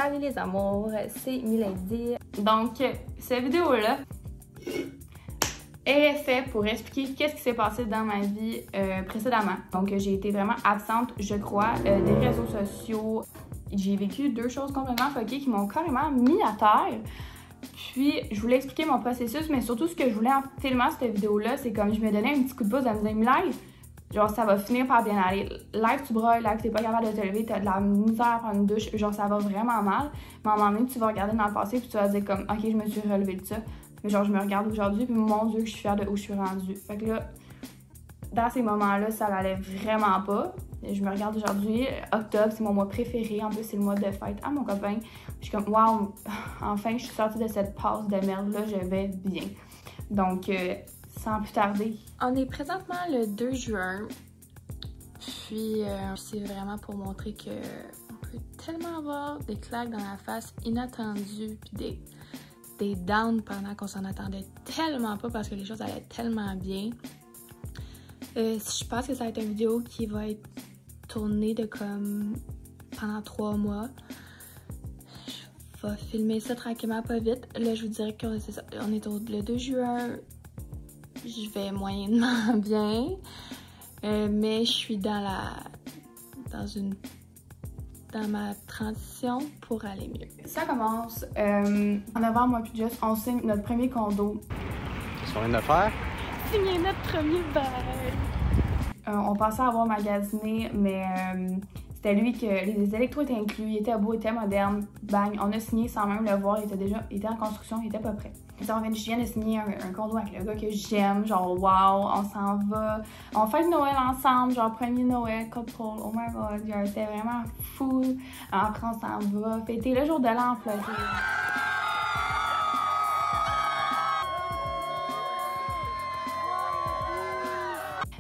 Salut les amours, c'est Milady. Donc, cette vidéo-là est faite pour expliquer qu'est-ce qui s'est passé dans ma vie précédemment. Donc, j'ai été vraiment absente, je crois, des réseaux sociaux. J'ai vécu deux choses complètement fuckées qui m'ont carrément mis à terre. Puis, je voulais expliquer mon processus, mais surtout ce que je voulais en filmant cette vidéo-là, c'est comme je me donnais un petit coup de pouce à me dire Milady, genre ça va finir par bien aller. Live tu broyes, live t'es pas capable de te lever, t'as de la misère à prendre une douche, genre ça va vraiment mal. Mais à un moment donné, tu vas regarder dans le passé puis tu vas dire comme ok, je me suis relevée de ça. Mais genre je me regarde aujourd'hui puis mon Dieu que je suis fière de où je suis rendue. Fait que là, dans ces moments-là, ça allait vraiment pas. Je me regarde aujourd'hui, octobre, c'est mon mois préféré. En plus, c'est le mois de fête à mon copain. Je suis comme, waouh, enfin, je suis sortie de cette passe de merde-là, je vais bien. Donc, sans plus tarder. On est présentement le 2 juin. Puis, c'est vraiment pour montrer qu'on peut tellement avoir des claques dans la face inattendues, puis des downs pendant qu'on s'en attendait tellement pas parce que les choses allaient tellement bien. Je pense que ça va être une vidéo qui va être tournée de comme pendant 3 mois. Je vais filmer ça tranquillement, pas vite. Là, je vous dirais qu'on est le 2 juin. Je vais moyennement bien. Mais je suis dans ma transition pour aller mieux. Ça commence en novembre, moi puis Just, on signe notre premier condo. Qu'est-ce qu'on vient de faire? Signer notre premier bail. On pensait avoir magasiné, mais c'était lui que les électros étaient inclus, il était beau, il était moderne. Bang, on a signé sans même le voir, il était en construction, il était pas prêt. Je viens de signer un condo avec le gars que j'aime, genre wow, on s'en va. On fête Noël ensemble, genre premier Noël, couple, oh my god, genre c'était vraiment fou. Après on s'en va fêter le jour de l'an en Floride.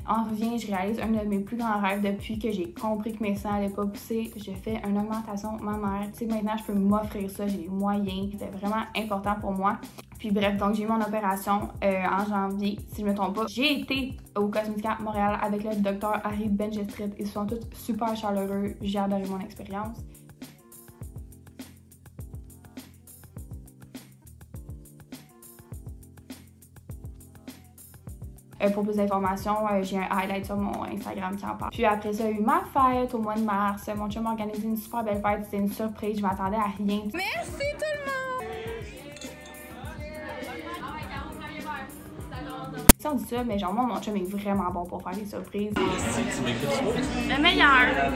On revient, je réalise un de mes plus grands rêves depuis que j'ai compris que mes seins n'allaient pas pousser. J'ai fait une augmentation mammaire. Tu sais, maintenant, je peux m'offrir ça, j'ai les moyens. C'était vraiment important pour moi. Puis bref, donc j'ai eu mon opération en janvier, si je me trompe pas. J'ai été au Cosmética Montréal avec le docteur Harry Benjestrit. Ils sont tous super chaleureux. J'ai adoré mon expérience. Pour plus d'informations, j'ai un highlight sur mon Instagram qui en parle. Puis après ça, il y a eu ma fête au mois de mars. Mon chum m'a organisé une super belle fête. C'était une surprise. Je m'attendais à rien. Merci tout le monde! Si on dit ça, mais genre moi, mon chum est vraiment bon pour faire des surprises. Le meilleur!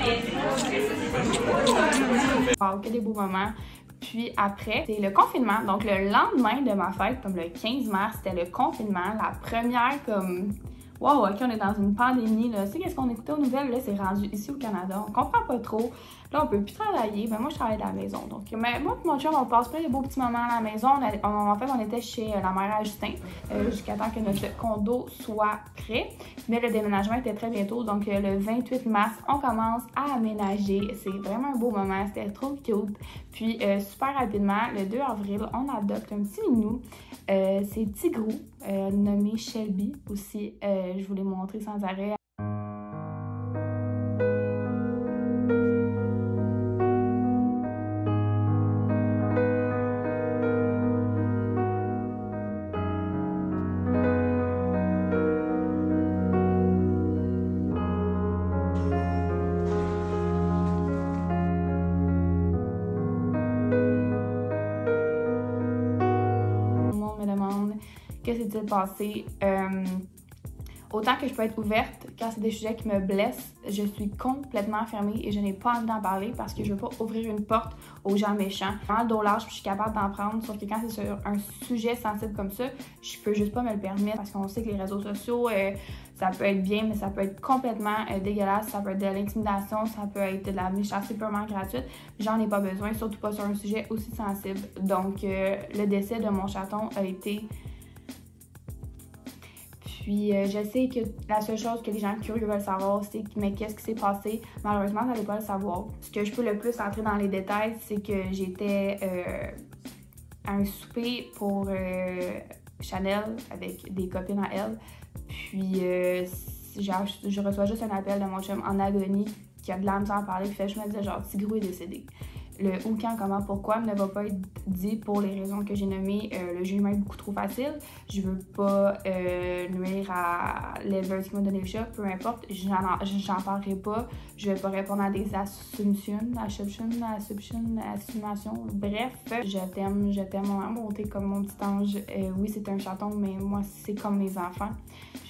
Wow, que des beaux moments. Puis après, c'est le confinement. Donc le lendemain de ma fête, comme le 15 mars, c'était le confinement. La première comme... Wow, ok, on est dans une pandémie, là. Tu sais, qu'est-ce qu'on écoutait aux nouvelles, là, c'est rendu ici au Canada. On comprend pas trop. Là, on peut plus travailler. Ben moi, je travaille de la maison. Donc, mais moi et mon chum, on passe plein de beaux petits moments à la maison. En fait, on était chez la mère à Justin jusqu'à temps que notre condo soit prêt. Mais le déménagement était très bientôt. Donc, le 28 mars, on commence à aménager. C'est vraiment un beau moment. C'était trop cute. Puis, super rapidement, le 2 avril, on adopte un petit minou. C'est Tigrou, nommé Shelby aussi. Je vous l'ai montré sans arrêt. Que s'est-il passé? Autant que je peux être ouverte quand c'est des sujets qui me blessent, je suis complètement fermée et je n'ai pas envie d'en parler parce que je veux pas ouvrir une porte aux gens méchants. Vraiment le dos large, je suis capable d'en prendre, sauf que quand c'est sur un sujet sensible comme ça, je peux juste pas me le permettre parce qu'on sait que les réseaux sociaux, ça peut être bien, mais ça peut être complètement dégueulasse, ça peut être de l'intimidation, ça peut être de la méchanceté purement gratuite. J'en ai pas besoin, surtout pas sur un sujet aussi sensible. Donc, le décès de mon chaton a été... Puis je sais que la seule chose que les gens curieux veulent savoir, c'est mais qu'est-ce qui s'est passé? Malheureusement, vous n'allez pas le savoir. Ce que je peux le plus entrer dans les détails, c'est que j'étais à un souper pour Chanel avec des copines à elle. Puis je reçois juste un appel de mon chum en agonie qui a de la misère à parler. Puis je me disais genre, Tigrou est décédé. Le où, quand, comment, pourquoi ne va pas être dit pour les raisons que j'ai nommées. Le jugement est beaucoup trop facile. Je veux pas nuire à l'éleveur qui m'a donné le chat, peu importe. J'en parlerai pas. Je vais pas répondre à des assumptions. Bref, je t'aime mon amour, t'es comme mon petit ange. Oui, c'est un chaton, mais moi, c'est comme mes enfants.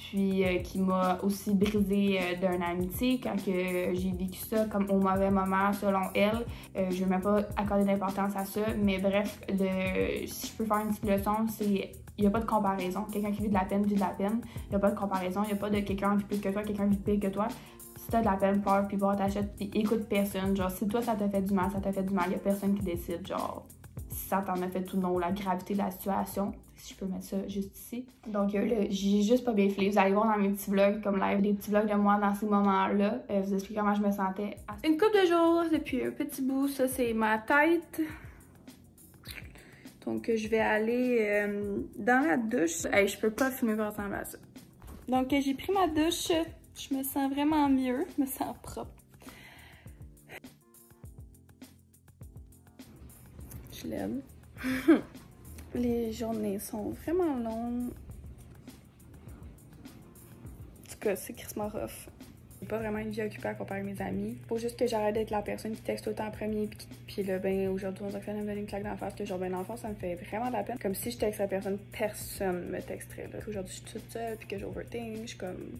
Puis qui m'a aussi brisé d'une amitié quand que j'ai vécu ça comme au mauvais moment selon elle. Je ne vais même pas accorder d'importance à ça, mais bref, si je peux faire une petite leçon, c'est il n'y a pas de comparaison. Quelqu'un qui vit de la peine, vit de la peine. Il n'y a pas de comparaison, il n'y a pas de quelqu'un vit plus que toi, quelqu'un vit pire que toi. Si t'as de la peine, pleure, puis bois ta chute, puis écoute personne. Genre, si toi ça t'a fait du mal, ça t'a fait du mal, il n'y a personne qui décide, genre, si ça t'en a fait ou non, la gravité de la situation. Si je peux mettre ça juste ici. Donc, j'ai juste pas bien filé. Vous allez voir dans mes petits vlogs comme live, des petits vlogs de moi dans ces moments-là. Vous expliquer comment je me sentais. Une couple de jours depuis un petit bout, ça c'est ma tête. Donc, je vais aller dans la douche. Hey, je peux pas fumer pour ressembler à ça. Donc, j'ai pris ma douche. Je me sens vraiment mieux. Je me sens propre. Je l'aime. Les journées sont vraiment longues. En tout cas, c'est crissement rough. J'ai pas vraiment une vie occupée à comparer mes amis. Faut juste que j'arrête d'être la personne qui texte tout le temps en premier. Puis là, ben, aujourd'hui, on dirait que ça me donne une claque d'en face. Que genre, ben, l'enfant, ça me fait vraiment de la peine. Comme si je textais à personne, personne me texterait. Aujourd'hui, je suis toute seule, puis que j'overthink. Je suis comme.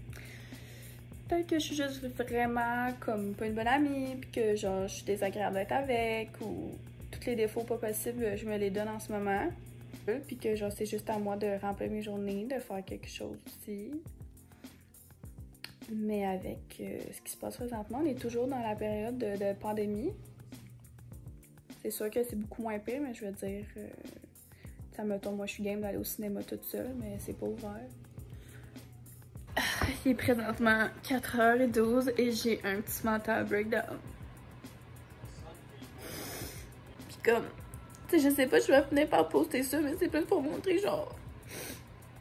Peut-être que je suis juste vraiment comme pas une bonne amie, puis que genre, je suis désagréable d'être avec, ou tous les défauts pas possibles, je me les donne en ce moment. Puis que genre c'est juste à moi de remplir mes journées, de faire quelque chose aussi. Mais avec ce qui se passe présentement, on est toujours dans la période de pandémie. C'est sûr que c'est beaucoup moins pire, mais je veux dire, ça me tombe, moi je suis game d'aller au cinéma toute seule, mais c'est pas ouvert. Il est présentement 4h12 et j'ai un petit mental breakdown. Puis comme... Tu sais, je sais pas, je vais finir par poster ça, mais c'est plus pour montrer, genre...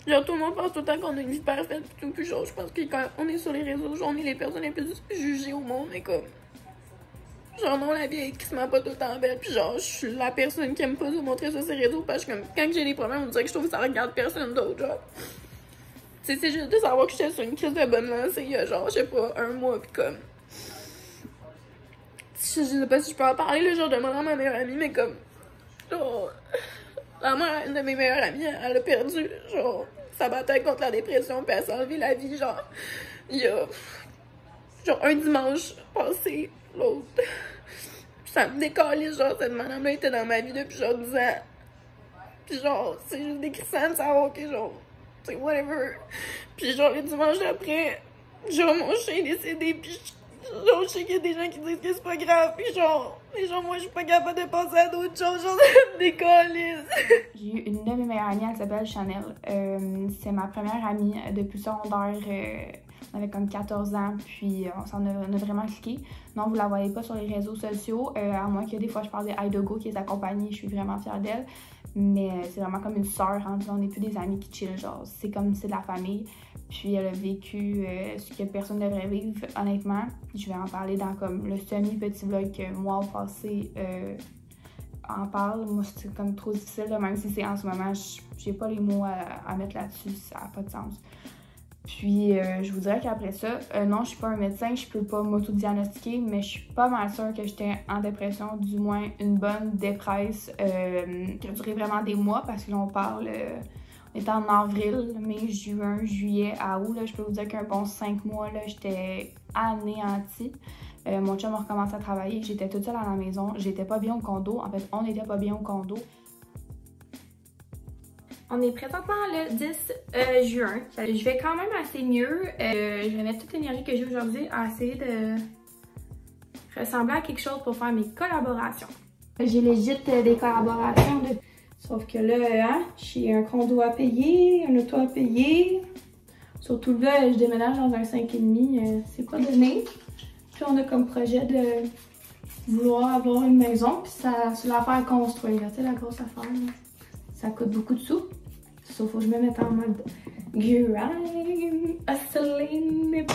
Genre, tout le monde pense tout le temps qu'on a une vie parfaite, pis tout, puis genre, je pense que quand on est sur les réseaux, genre, on est les personnes les plus jugées au monde, mais comme... Genre, non, la vie est quasiment pas tout le temps belle, pis genre, je suis la personne qui aime pas se montrer sur ses réseaux, parce que comme, quand j'ai des problèmes, on dirait que je trouve que ça regarde personne d'autre, genre... Tu sais, c'est juste de savoir que j'étais sur une crise de bonne lancée il y a genre, je sais pas, un mois, pis comme... Je sais pas si je peux en parler, le genre de ma meilleure amie, mais comme... Genre, la mère, une de mes meilleures amies, elle a perdu, genre, sa bataille contre la dépression, puis elle s'est enlevée la vie, genre, il y a, genre, un dimanche passé, l'autre. Ça me décalisse, genre, cette madame-là était dans ma vie depuis, genre, 10 ans. Puis, genre, c'est juste décrissant de savoir que, genre, c'est whatever. Puis, genre, le dimanche d'après, genre, mon chien est décédé, puis genre, je sais qu'il y a des gens qui disent que c'est pas grave, puis genre, mais genre, moi, je suis pas capable de penser à d'autres choses, genre, ça me décalisse. J'ai eu une de mes meilleures amies, elle s'appelle Chanel. C'est ma première amie depuis le secondaire. On avait comme 14 ans, puis on a vraiment cliqué. Non, vous la voyez pas sur les réseaux sociaux, à moins que des fois je parle de Idago qui les accompagne, je suis vraiment fière d'elle. Mais c'est vraiment comme une sœur, hein, on n'est plus des amis qui chill, genre, c'est comme c'est de la famille. Puis elle a vécu ce que personne ne devrait vivre, honnêtement. Je vais en parler dans comme le semi-petit vlog que moi au passé en parle. Moi c'est comme trop difficile, là, même si c'est en ce moment, j'ai pas les mots à mettre là-dessus, ça n'a pas de sens. Puis je vous dirais qu'après ça, non, je suis pas un médecin, je peux pas m'auto-diagnostiquer, mais je suis pas mal sûre que j'étais en dépression, du moins une bonne dépresse qui a duré vraiment des mois, parce que là on parle, on était en avril, mai, juin, juillet, à août, là, je peux vous dire qu'un bon 5 mois, là, j'étais anéantie. Mon chum a recommencé à travailler, j'étais toute seule à la maison, j'étais pas bien au condo, en fait on n'était pas bien au condo. On est présentement le 10 juin. Je vais quand même assez mieux. Je vais mettre toute l'énergie que j'ai aujourd'hui à essayer de ressembler à quelque chose pour faire mes collaborations. J'ai légit des collaborations, sauf que là, hein, j'ai un condo à payer, un auto à payer. Surtout là, je déménage dans un 5,5, c'est pas donné. Puis on a comme projet de vouloir avoir une maison, puis c'est l'affaire à construire, tu sais, la grosse affaire. Là. Ça coûte beaucoup de sous. Sauf faut que je me mette en mode grind, hustling.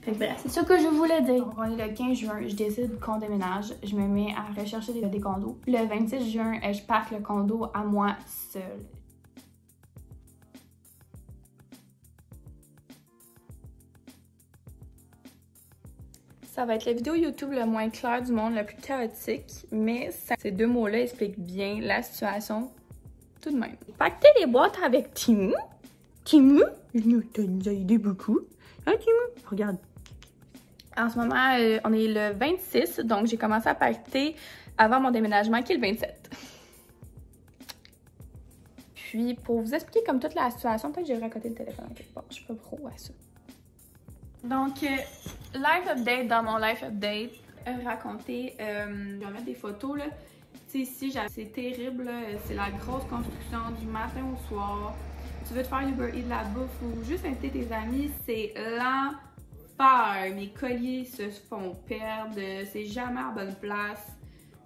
Fait que bref, c'est ça que je voulais dire. Donc, on est le 15 juin, je décide qu'on déménage. Je me mets à rechercher des condos. Le 26 juin, je pack le condo à moi seule. Ça va être la vidéo YouTube le moins clair du monde, la plus chaotique, mais ces deux mots-là expliquent bien la situation tout de même. Pacter les boîtes avec Temu. Temu, il nous a aidé beaucoup. Hein, Temu? Regarde. En ce moment, on est le 26, donc j'ai commencé à pacter avant mon déménagement, qui est le 27. Puis, pour vous expliquer comme toute la situation, peut-être que j'ai raccoté le téléphone en quelque part. Je suis pas pro à ça. Donc, live update dans mon live update, raconter, je vais mettre des photos là. Tu sais, ici, c'est terrible, c'est la grosse construction du matin au soir. Tu veux te faire Uber Eats de la bouffe ou juste inviter tes amis, c'est l'enfer. Mes colliers se font perdre, c'est jamais à bonne place.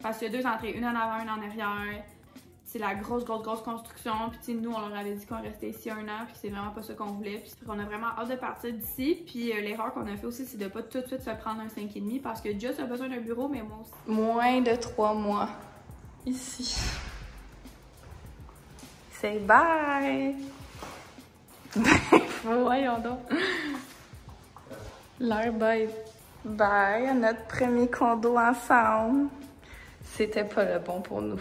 Parce qu'il y a 2 entrées, une en avant, une en arrière. C'est la grosse construction. Puis nous, on leur avait dit qu'on restait ici 1 an, puis c'est vraiment pas ça qu'on voulait. Puis on a vraiment hâte de partir d'ici. Puis l'erreur qu'on a fait aussi, c'est de pas tout de suite se prendre un 5,5 parce que Just a besoin d'un bureau, mais moi aussi. Moins de 3 mois ici. C'est bye! Voyons donc. L'air bye. Bye à notre premier condo ensemble. C'était pas le bon pour nous.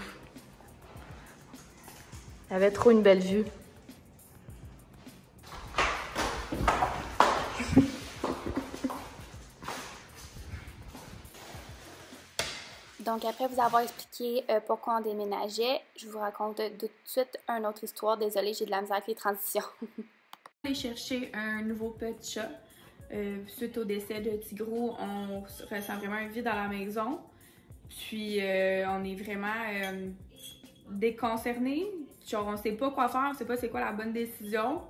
Il y avait trop une belle vue. Donc, après vous avoir expliqué pourquoi on déménageait, je vous raconte tout de suite une autre histoire. Désolée, j'ai de la misère avec les transitions. On est allé chercher un nouveau petit chat. Suite au décès de Tigrou, on ressent vraiment un vide à la maison. Puis, on est vraiment déconcernés. Genre, on sait pas quoi faire, on sait pas c'est quoi la bonne décision.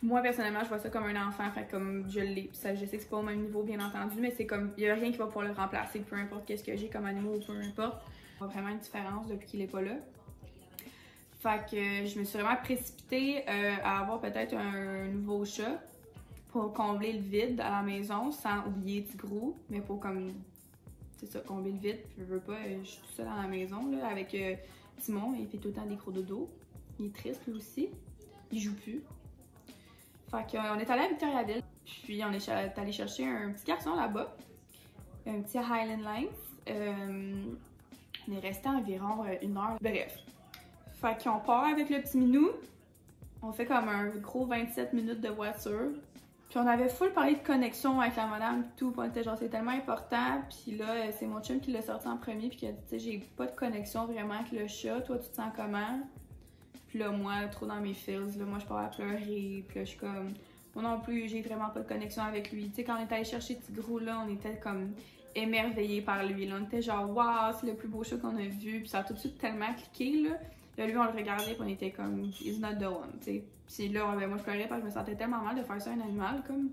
Moi, personnellement, je vois ça comme un enfant, fait comme je l'ai. Je sais que c'est pas au même niveau, bien entendu, mais c'est comme, il y a rien qui va pouvoir le remplacer, peu importe qu'est-ce que j'ai comme animal ou peu importe. Il y a vraiment une différence depuis qu'il est pas là. Fait que je me suis vraiment précipitée à avoir peut-être un nouveau chat pour combler le vide à la maison, sans oublier Tigrou, mais pour comme, c'est ça, combler le vide. Je veux pas, je suis toute seule à la maison, là, avec Timon, il fait tout le temps des gros dodos. Il est triste, lui aussi. Il joue plus. Fait qu'on est allé à Victoriaville, puis on est allé chercher un petit garçon là-bas, un petit Highland Lynx. On est resté environ 1 heure. Bref. Fait qu'on part avec le petit minou. On fait comme un gros 27 minutes de voiture. Puis on avait full parlé de connexion avec la madame et tout. Puis on était genre, c'est tellement important. Puis là, c'est mon chum qui l'a sorti en premier. Puis qui a dit, tu sais, j'ai pas de connexion vraiment avec le chat. Toi, tu te sens comment? Puis là, moi, trop dans mes feels. Là, moi, je pars à pleurer. Puis là, je suis comme, moi non plus, j'ai vraiment pas de connexion avec lui. Tu sais, quand on est allé chercher Tigrou, là, on était comme émerveillés par lui. Là, on était genre, waouh, c'est le plus beau chat qu'on a vu. Puis ça a tout de suite tellement cliqué, là. Là, lui, on le regardait et on était comme, he's not the one, tu sais. Puis là, ben, moi, je pleurais parce que je me sentais tellement mal de faire ça à un animal, comme.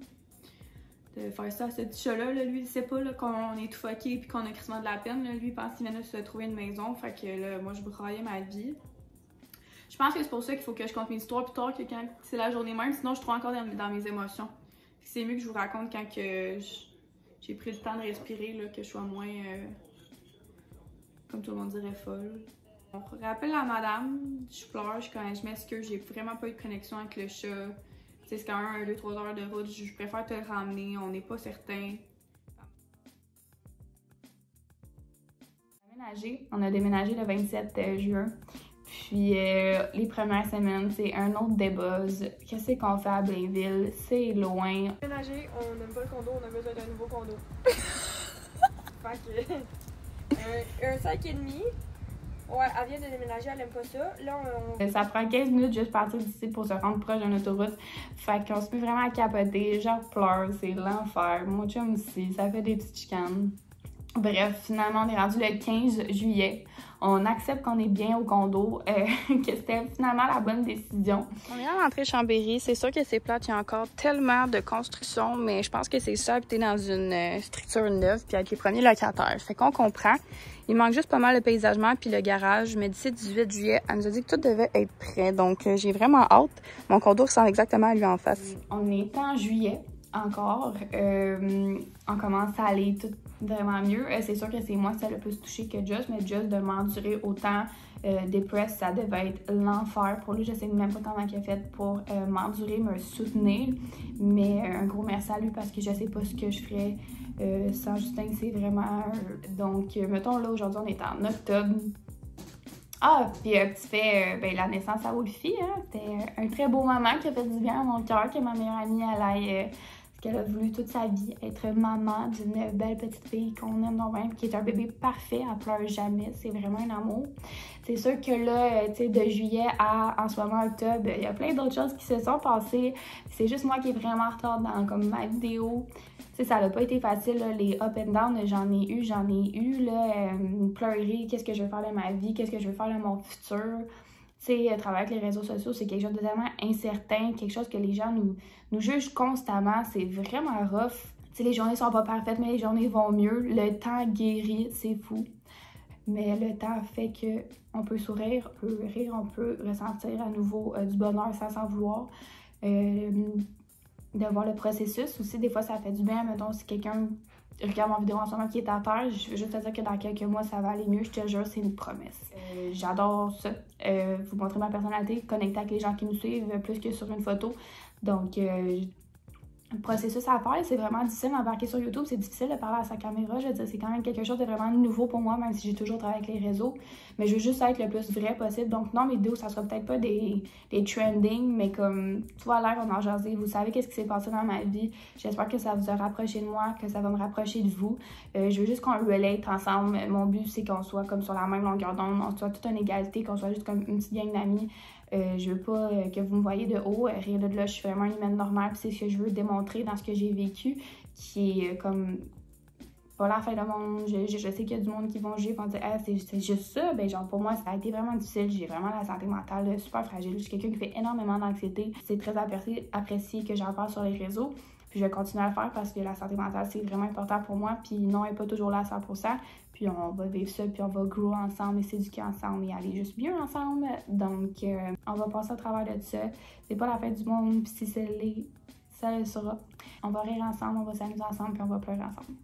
De faire ça à ce petit chat-là, là. Lui, il sait pas qu'on est tout fucké puis qu'on a crissement de la peine, là. Lui, il pense qu'il vient de se trouver une maison. Fait que là, moi, je braillais ma vie. Je pense que c'est pour ça qu'il faut que je compte mes histoires plus tard que quand c'est la journée même. Sinon, je suis trop encore dans mes émotions. C'est mieux que je vous raconte quand que j'ai pris le temps de respirer, là, que je sois moins, comme tout le monde dirait, folle. On rappelle à madame, je pleure, je m'excuse, j'ai vraiment pas eu de connexion avec le chat. C'est quand même 2-3 heures de route, je préfère te le ramener, on n'est pas certain. On a déménagé le 27 juin. Puis les premières semaines, c'est un autre débuzz. Qu'est-ce qu'on fait à Blainville? C'est loin. Déménager, on n'aime pas le condo, on a besoin d'un nouveau condo. Fait que un 5,5. Ouais, elle vient de déménager, elle aime pas ça. Là, Ça prend 15 minutes juste partir d'ici pour se rendre proche d'une autoroute. Fait qu'on se met vraiment à capoter. Genre pleure, c'est l'enfer. Mon chum aussi, ça fait des petites chicanes. Bref, finalement, on est rendu le 15 juillet. On accepte qu'on est bien au condo, que c'était finalement la bonne décision. On est à l'entrée Chambéry. C'est sûr que c'est plate, il y a encore tellement de construction, mais je pense que c'est ça, habiter dans une structure neuve, puis avec les premiers locataires. Fait qu'on comprend. Il manque juste pas mal le paysagement puis le garage, mais d'ici le 18 juillet, elle nous a dit que tout devait être prêt. Donc, j'ai vraiment hâte. Mon condo ressemble exactement à lui en face. On est en juillet encore. On commence à aller tout vraiment mieux. C'est sûr que c'est moi qui ça le plus touché que Just, mais Just de m'endurer autant dépressed, ça devait être l'enfer pour lui. Je sais même pas comment il a fait pour m'endurer, me soutenir. Mais un gros merci à lui parce que je sais pas ce que je ferais sans Justin. C'est vraiment... Donc, mettons là, aujourd'hui, on est en octobre. Ah, puis petit fait, la naissance à Wolfie, hein, c'était un très beau moment qui a fait du bien à mon cœur, que ma meilleure amie, elle aille... qu'elle a voulu toute sa vie être maman d'une belle petite fille qu'on aime donc même, qui est un bébé parfait, elle pleure jamais, c'est vraiment un amour. C'est sûr que là, tu sais, de juillet à en ce moment octobre, il y a plein d'autres choses qui se sont passées. C'est juste moi qui est vraiment en retard dans comme ma vidéo. Tu sais, ça n'a pas été facile, là, les up and down, j'en ai eu, là, pleurer, qu'est-ce que je veux faire de ma vie, qu'est-ce que je veux faire de mon futur. Tu sais, travailler avec les réseaux sociaux, c'est quelque chose de tellement incertain, quelque chose que les gens nous jugent constamment. C'est vraiment rough. Tu sais, les journées sont pas parfaites, mais les journées vont mieux. Le temps guérit, c'est fou. Mais le temps fait qu'on peut sourire, on peut rire, on peut ressentir à nouveau du bonheur sans s'en vouloir. De voir le processus aussi, des fois ça fait du bien. Mettons, si quelqu'un regarde mon vidéo en ce moment qui est à terre, je veux juste te dire que dans quelques mois, ça va aller mieux. Je te jure, c'est une promesse. J'adore ça. Vous montrer ma personnalité, connecter avec les gens qui me suivent plus que sur une photo. Donc, le processus à faire, c'est vraiment difficile d'embarquer sur YouTube. C'est difficile de parler à sa caméra. Je veux dire, c'est quand même quelque chose de vraiment nouveau pour moi, même si j'ai toujours travaillé avec les réseaux. Mais je veux juste être le plus vrai possible. Donc, non, mes vidéos, ça sera peut-être pas des trending, mais comme tout à l'heure, on en jasé. Vous savez qu'est-ce qui s'est passé dans ma vie. J'espère que ça vous a rapproché de moi, que ça va me rapprocher de vous. Je veux juste qu'on relate ensemble. Mon but, c'est qu'on soit comme sur la même longueur d'onde, on soit toute une égalité, qu'on soit juste comme une petite gang d'amis. Je veux pas que vous me voyez de haut, rien de là, je suis vraiment une humaine normale, puis c'est ce que je veux démontrer dans ce que j'ai vécu, qui est comme pas la fin du monde. Je sais qu'il y a du monde qui vont juger, vont dire c'est juste ça. Ben genre pour moi ça a été vraiment difficile, j'ai vraiment la santé mentale super fragile, je suis quelqu'un qui fait énormément d'anxiété, c'est très apprécié que j'en parle sur les réseaux. Puis je vais continuer à le faire parce que la santé mentale, c'est vraiment important pour moi. Puis non, elle n'est pas toujours là à 100%. Puis on va vivre ça, puis on va grow ensemble et s'éduquer ensemble et aller juste bien ensemble. Donc, on va passer au travers de ça. C'est pas la fin du monde, puis si c'est l'est, ça le sera. On va rire ensemble, on va s'amuser ensemble, puis on va pleurer ensemble.